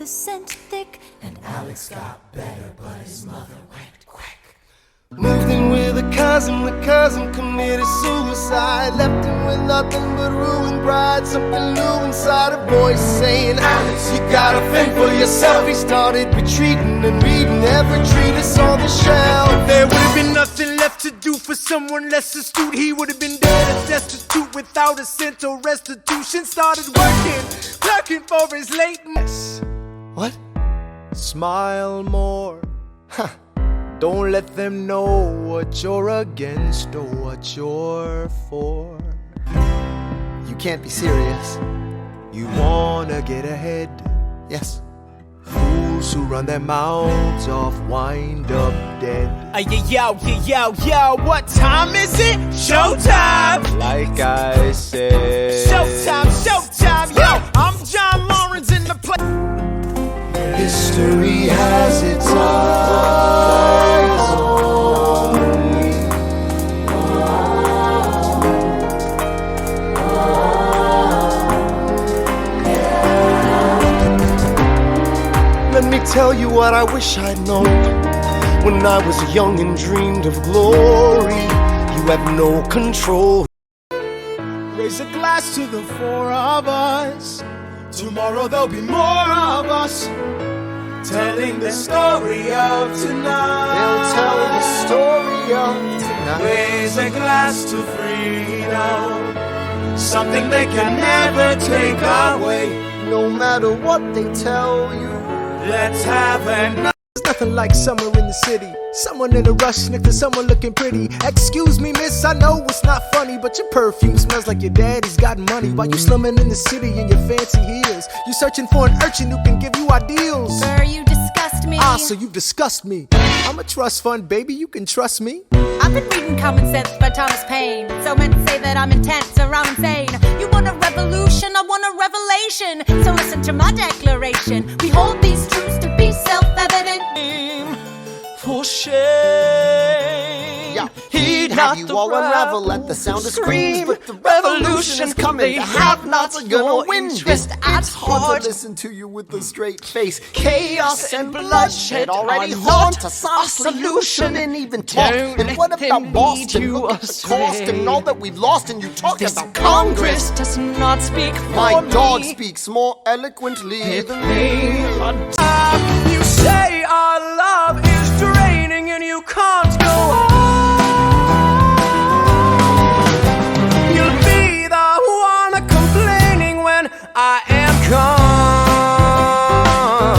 2% thick. And Alex got better, but his mother went quick. Moved in with a cousin, the cousin committed suicide. Left him with nothing but ruined pride. Something new inside, a voice saying, Alex, you gotta fend for yourself. He started retreating and reading every treatise on the shelf. There would have been nothing left to do for someone less astute. He would have been dead and destitute without a cent or restitution. Started working, looking for his lateness. What? Smile more. Huh. Don't let them know what you're against or what you're for. You can't be serious. You wanna get ahead. Yes. Fools who run their mouths off wind up dead. Yo, what time is it? Showtime! Like I said. Showtime, yo! I'm John Lawrence in the play. History has its eyes on me. Let me tell you what I wish I'd known when I was young and dreamed of glory. You have no control. Raise a glass to the four of us. Tomorrow there'll be more of us, telling the story of tonight. They'll tell the story of tonight. Raise a glass to freedom, something they can never take away. No matter what they tell you, let's have an. There's nothing like summer in the city. Someone in a rush next to someone looking pretty. Excuse me, miss, I know it's not funny, but your perfume smells like your daddy's got money. While you slumming in the city in your fancy heels, you searching for an urchin who can give you ideals. Burr, you disgust me. So you disgust me. I'm a trust fund, baby, you can trust me. I've been reading Common Sense by Thomas Paine. So men say that I'm intense or I'm insane. You want a revolution, I want a revelation. So listen to my declaration. We hold these truths to be self-evident. For shame. yeah. Heed Have not you the all unravel at the sound of screams, but the revolution is coming. The have-nots are gonna win. Interest at It's hard heart. to listen to you with a straight face. Chaos and bloodshed already are haunt not us. Our a solution and even talk. Don't And what let them about Boston? lead you Look at the astray. cost and all that we've lost, and you talk This about Congress does not speak for My me. dog speaks more eloquently If than they are you say our love is draining and you can't go on. You'll be the one complaining when I am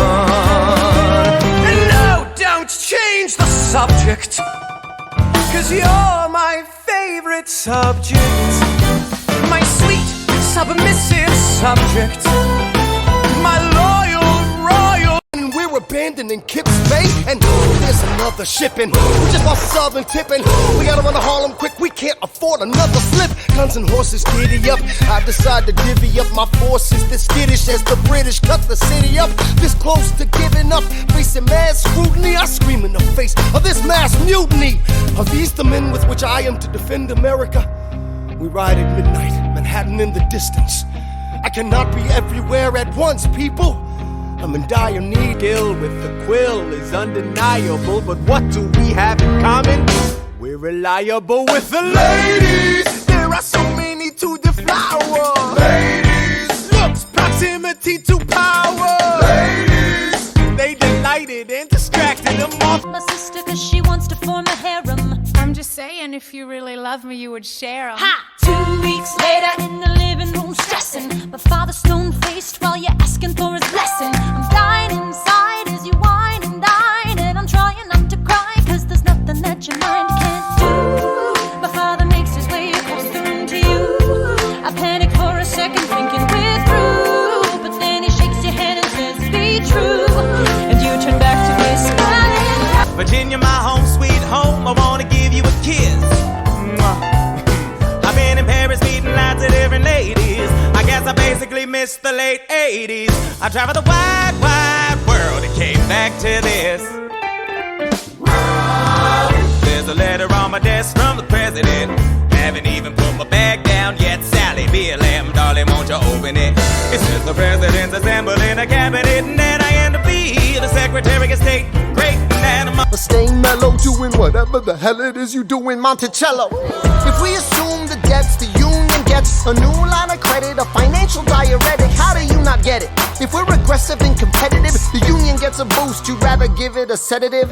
gone. And no, don't change the subject, 'cause you're my favorite subject. My sweet, submissive subject. My loyal, royal. And we're abandoning Kip's Bay, and there's another shipping. We just lost Southern tipping. We gotta run to Harlem quick, we can't afford another slip. Guns and horses giddy up. I decide to divvy up my forces, this skittish as the British cut the city up. This close to giving up, facing mass scrutiny. I scream in the face of this mass mutiny. Are these the men with which I am to defend America? We ride at midnight, Manhattan in the distance. I cannot be everywhere at once, people. I'm in dire need. Skill with the quill is undeniable, but what do we have in common? We're reliable with the ladies. There are so many to deflower. Ladies. Looks, proximity to power. Ladies. They delighted and distracted them off. My sister, 'cause she wants to form a harem. I'm just saying, if you really love me, you would share 'em. Ha! 2 weeks later in the living room stressing. My father stone-faced while you're asking for his blessing. I'm dying inside as you whine and dine, and I'm trying not to cry 'cause there's nothing that your mind can't do. My father makes his way across the room to you. I panic for a second thinking we're through, but then he shakes your hand and says be true, and you turn back to me smiling. Virginia, my home sweet home, I wanna give you a kiss. I've been in Paris meeting lots of different ladies. I guess I basically missed the late 80s. I traveled the wide, wide world and came back to this. There's a letter on my desk from the president. Haven't even put my bag down yet. Sally, be a lamb, darling, won't you open it? It says the president's assembling a cabinet, and then I Secretary of State, great banana. Staying mellow, doing whatever the hell it is you do in Monticello. If we assume the debts the union gets, a new line of credit, a financial diuretic, how do you not get it? If we're aggressive and competitive, the union gets a boost, you'd rather give it a sedative?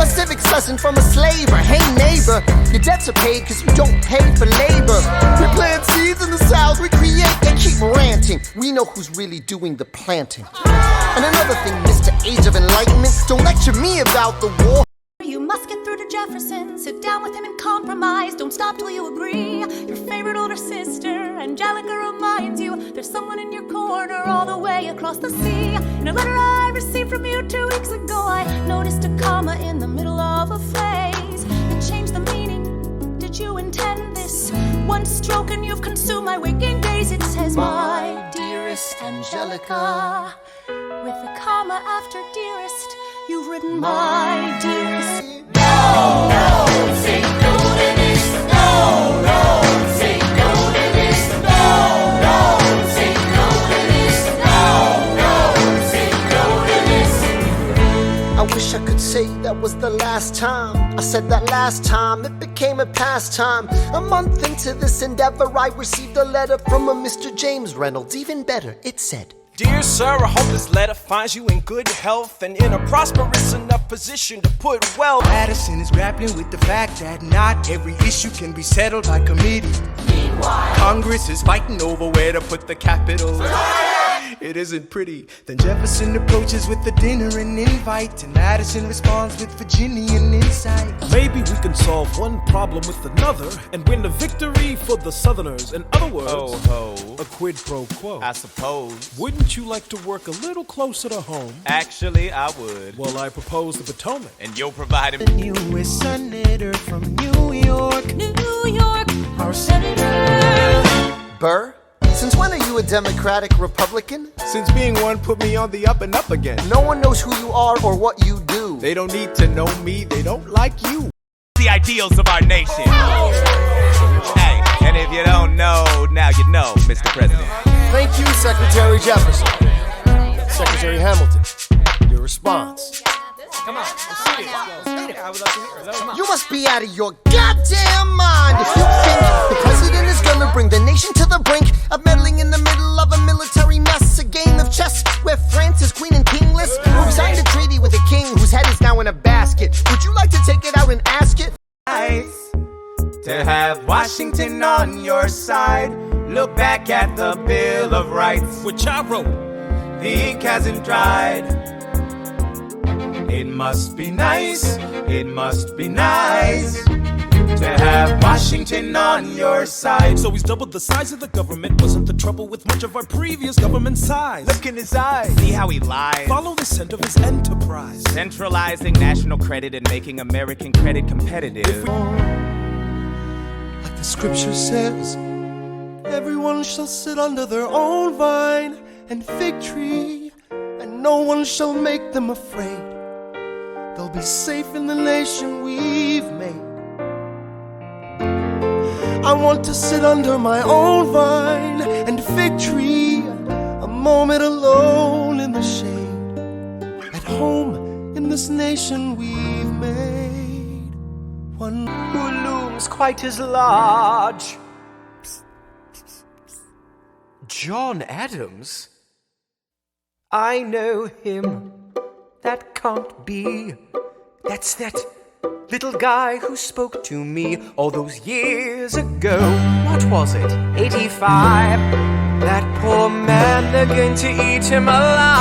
A civics lesson from a slaver. Hey neighbor, your debts are paid cause you don't pay for labor. We plant seeds in the south, we create, they keep ranting. We know who's really doing the planting. And another thing, Mr. Age of Enlightenment, don't lecture me about the war. You must get through to Jefferson. Sit down with him and compromise. Don't stop till you agree. Your favorite older sister, Angelica, reminds you there's someone in your corner all the way across the sea. In a letter I received from you 2 weeks ago, I noticed a comma in the middle of a phrase that changed the meaning. Did you intend this? One stroke and you've consumed my waking days. It says, my dearest Angelica, with a comma after dearest. You've written my dearest. No, no, say no to this. No, no, say no to this. No, no, say no to this. No, no, say no to this. I wish I could say that was the last time I said that last time. It became a pastime. A month into this endeavor, I received a letter from a Mr. James Reynolds. Even better, it said, Dear sir, I hope this letter finds you in good health and in a prosperous enough position to put wealth. Madison is grappling with the fact that not every issue can be settled by committee. Meanwhile, Congress is fighting over where to put the capital. It isn't pretty. Then Jefferson approaches with a dinner and invite, and Madison responds with Virginian insight. Maybe we can solve one problem with another and win a victory for the Southerners. In other words, Ho, a quid pro quo. I suppose. Wouldn't you like to work a little closer to home? Actually, I would. Well, I propose the Potomac. And you'll provide The newest senator from New York, New York, our senator. Burr, since when are you a Democratic Republican? Since being one put me on the up and up again. No one knows who you are or what you do. They don't need to know me, they don't like you. The ideals of our nation. Hey, and if you don't know, now you know, Mr. President. Thank you, Secretary Jefferson. Secretary Hamilton, your response. Come on, let's see it. I would love to hear it. Come on. You must be out of your goddamn mind if you think the president is gonna bring the nation to the brink of meddling in the middle of a military mess, a game of chess where France is queen and kingless, who signed a treaty with a king whose head is now in a basket. Would you like to take it out and ask it? Nice to have Washington on your side. Look back at the Bill of Rights, Which I wrote. the ink hasn't dried. It must be nice, it must be nice to have Washington on your side. So he's doubled the size of the government. Wasn't the trouble with much of our previous government size? Look in his eyes, see how he lies. Follow the scent of his enterprise. Centralizing national credit and making American credit competitive. Like the scripture says, everyone shall sit under their own vine and fig tree, and no one shall make them afraid. They'll be safe in the nation we've made. I want to sit under my own vine and fig tree, a moment alone in the shade, at home in this nation we've made. One Who looms quite as large. John Adams? I know him. That can't be. That's that little guy who spoke to me all those years ago. What was it? 85. That poor man, they're going to eat him alive.